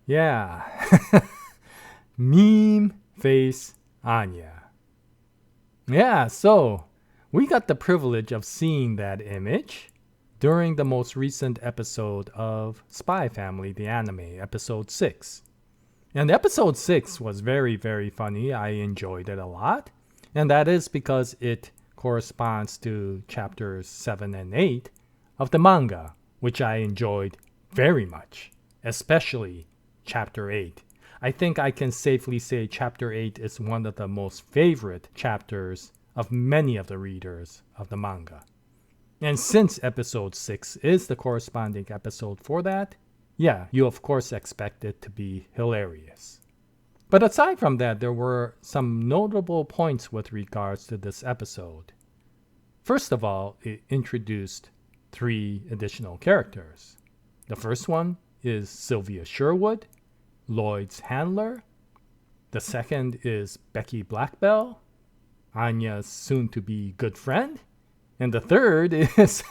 Yeah. Meme face Anya. Yeah, so we got the privilege of seeing that image during the most recent episode of Spy Family, the anime, episode 6. And episode 6 was very, very funny. I enjoyed it a lot. And that is because it corresponds to chapters 7 and 8 of the manga, which I enjoyed very much, especially chapter 8. I think I can safely say chapter 8 is one of the most favorite chapters of many of the readers of the manga. And since episode 6 is the corresponding episode for that, yeah, you of course expect it to be hilarious. But aside from that, there were some notable points with regards to this episode. First of all, it introduced 3 additional characters. The first one is Sylvia Sherwood, Lloyd's handler. The second is Becky Blackbell, Anya's soon-to-be good friend. And the third is,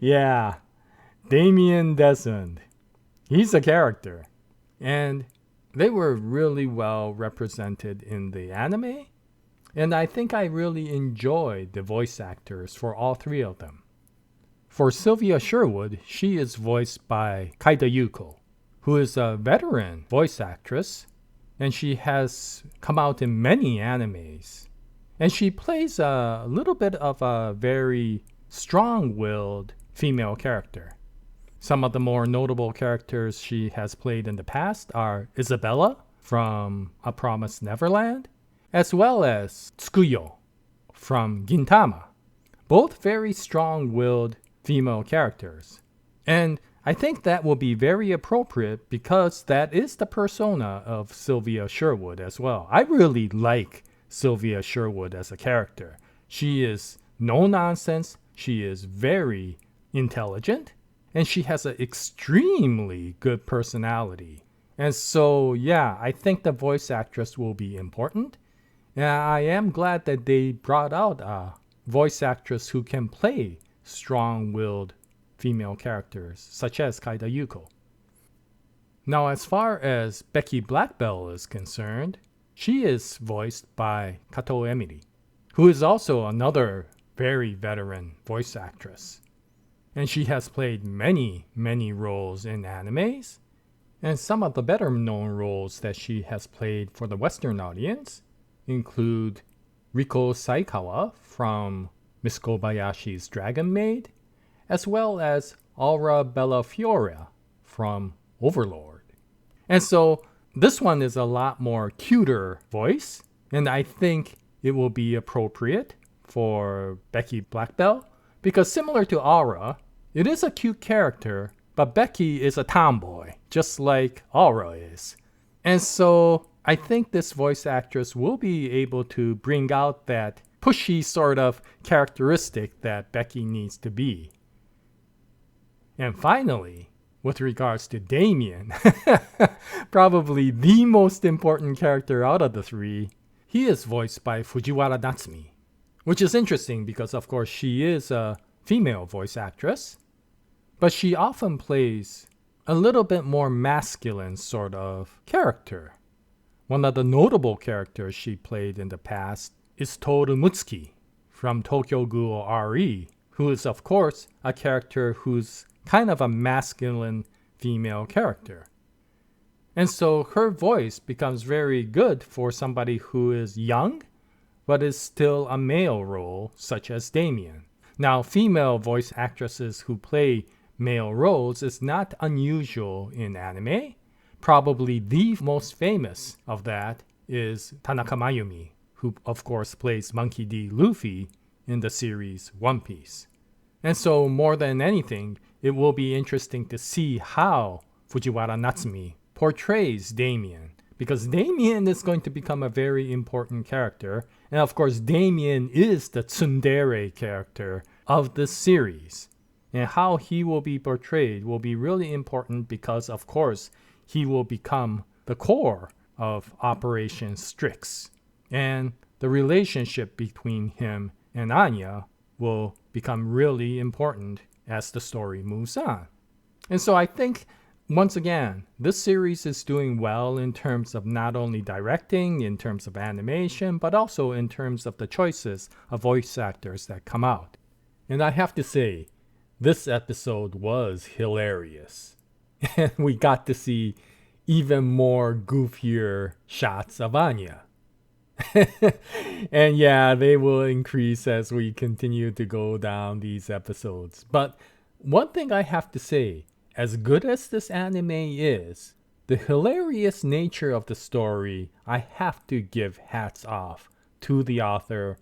yeah, Damien Desmond. He's a character. And they were really well represented in the anime. And I think I really enjoyed the voice actors for all 3 of them. For Sylvia Sherwood, she is voiced by Kaida Yuko, who is a veteran voice actress, and she has come out in many animes. And she plays a little bit of a very strong-willed female character. Some of the more notable characters she has played in the past are Isabella from A Promised Neverland, as well as Tsukuyo from Gintama. Both very strong-willed female characters. And I think that will be very appropriate because that is the persona of Sylvia Sherwood as well. I really like Sylvia Sherwood as a character. She is no nonsense, she is very intelligent, and she has an extremely good personality. And so, yeah, I think the voice actress will be important. And I am glad that they brought out a voice actress who can play strong-willed female characters, such as Kaida Yuko. Now, as far as Becky Blackbell is concerned, she is voiced by Kato Emiri, who is also another very veteran voice actress. And she has played many, many roles in animes. And some of the better known roles that she has played for the Western audience include Riko Saikawa from Miss Kobayashi's Dragon Maid, as well as Aura Bellafiora from Overlord. And so this one is a lot more cuter voice, and I think it will be appropriate for Becky Blackbell, because similar to Aura, it is a cute character, but Becky is a tomboy, just like Aura is. And so I think this voice actress will be able to bring out that pushy sort of characteristic that Becky needs to be. And finally, with regards to Damien, probably the most important character out of the 3, he is voiced by Fujiwara Natsumi, which is interesting because, of course, she is a female voice actress, but she often plays a little bit more masculine sort of character. One of the notable characters she played in the past is Toru Mutsuki from Tokyo Ghoul RE, who is, of course, a character who's kind of a masculine female character. And so her voice becomes very good for somebody who is young, but is still a male role, such as Damien. Now, female voice actresses who play male roles is not unusual in anime. Probably the most famous of that is Tanaka Mayumi, who of course plays Monkey D. Luffy in the series One Piece. And so more than anything, it will be interesting to see how Fujiwara Natsumi portrays Damien, because Damien is going to become a very important character, and of course Damien is the tsundere character of this series. And how he will be portrayed will be really important because, of course, he will become the core of Operation Strix. And the relationship between him and Anya will become really important as the story moves on. And so I think once again, this series is doing well in terms of not only directing, in terms of animation, but also in terms of the choices of voice actors that come out. And I have to say, this episode was hilarious. And we got to see even more goofier shots of Anya. And yeah, they will increase as we continue to go down these episodes. But one thing I have to say, as good as this anime is, the hilarious nature of the story, I have to give hats off to the author,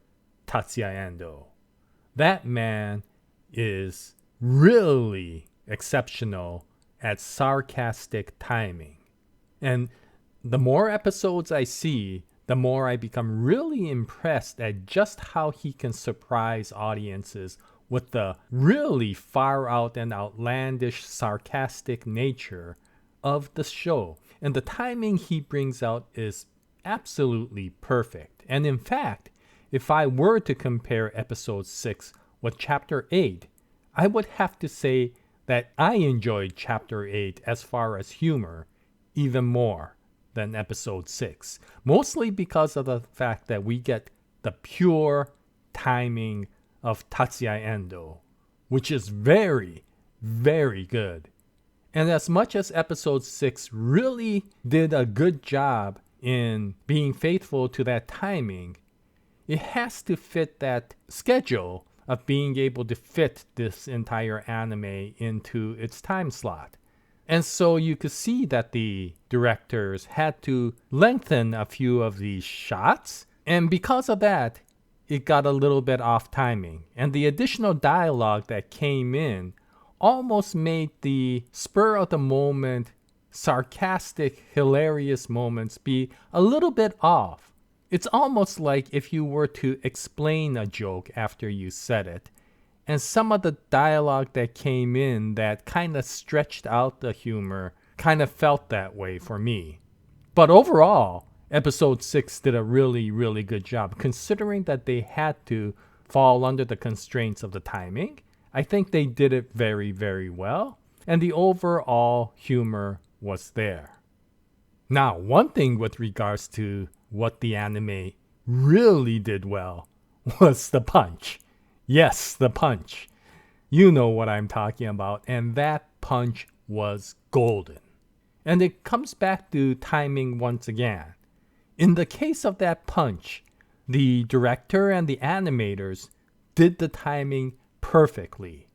Tatsuya Endo. That man is really exceptional at sarcastic timing. And the more episodes I see, the more I become really impressed at just how he can surprise audiences with the really far out and outlandish sarcastic nature of the show. And the timing he brings out is absolutely perfect. And in fact, if I were to compare episode 6 with chapter 8, I would have to say that I enjoyed chapter 8 as far as humor even more than episode 6. Mostly because of the fact that we get the pure timing of Tatsuya Endo, which is very, very good. And as much as episode 6 really did a good job in being faithful to that timing, it has to fit that schedule of being able to fit this entire anime into its time slot. And so you could see that the directors had to lengthen a few of these shots. And because of that, it got a little bit off timing. And the additional dialogue that came in almost made the spur of the moment, sarcastic, hilarious moments be a little bit off. It's almost like if you were to explain a joke after you said it. And some of the dialogue that came in that kind of stretched out the humor kind of felt that way for me. But overall, episode 6 did a really, really good job. Considering that they had to fall under the constraints of the timing, I think they did it very, very well. And the overall humor was there. Now, one thing with regards to what the anime really did well was the punch. Yes, the punch. You know what I'm talking about, and that punch was golden. And it comes back to timing once again. In the case of that punch, the director and the animators did the timing perfectly.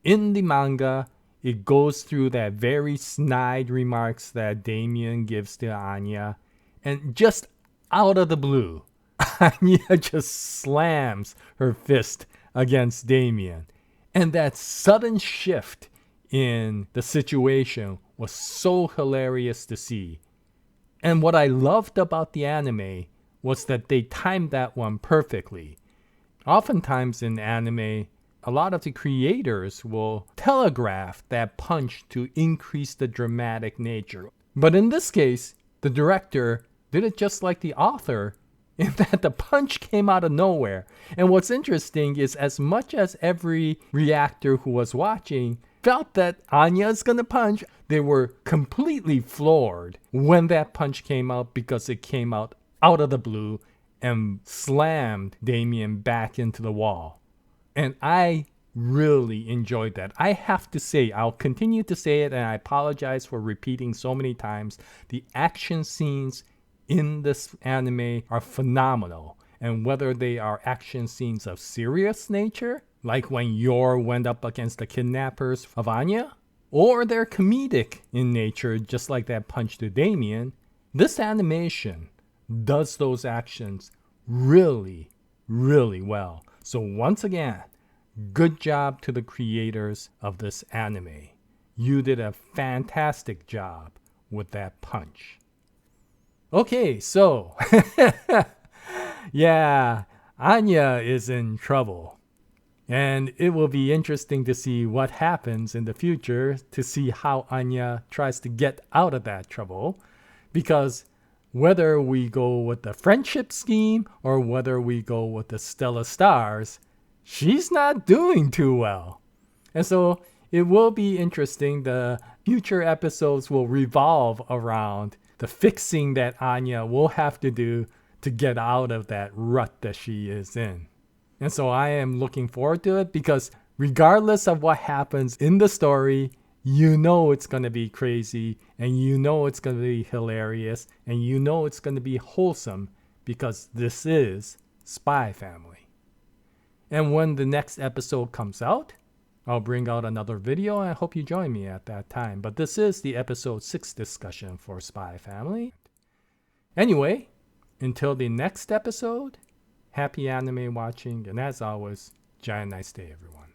In the manga, it goes through that very snide remarks that Damien gives to Anya, and just out of the blue, Anya just slams her fist against Damien. And that sudden shift in the situation was so hilarious to see. And what I loved about the anime was that they timed that one perfectly. Oftentimes in anime, a lot of the creators will telegraph that punch to increase the dramatic nature. But in this case, the director did it just like the author, in that the punch came out of nowhere. And what's interesting is as much as every reactor who was watching felt that Anya's gonna punch, they were completely floored when that punch came out because it came out of the blue and slammed Damien back into the wall. And I really enjoyed that. I have to say, I'll continue to say it, and I apologize for repeating so many times, the action scenes in this anime are phenomenal. And whether they are action scenes of serious nature, like when Yor went up against the kidnappers of Anya, or they're comedic in nature, just like that punch to Damien, this animation does those actions really, really well. So once again, good job to the creators of this anime. You did a fantastic job with that punch. Okay, so, yeah, Anya is in trouble. And it will be interesting to see what happens in the future to see how Anya tries to get out of that trouble. Because whether we go with the friendship scheme or whether we go with the Stella Stars, she's not doing too well. And so it will be interesting. The future episodes will revolve around the fixing that Anya will have to do to get out of that rut that she is in. And so I am looking forward to it because regardless of what happens in the story, you know it's going to be crazy and you know it's going to be hilarious and you know it's going to be wholesome because this is Spy Family. And when the next episode comes out, I'll bring out another video and I hope you join me at that time. But this is the episode 6 discussion for Spy Family. Anyway, until the next episode, happy anime watching, and as always, Jaya, nice day everyone.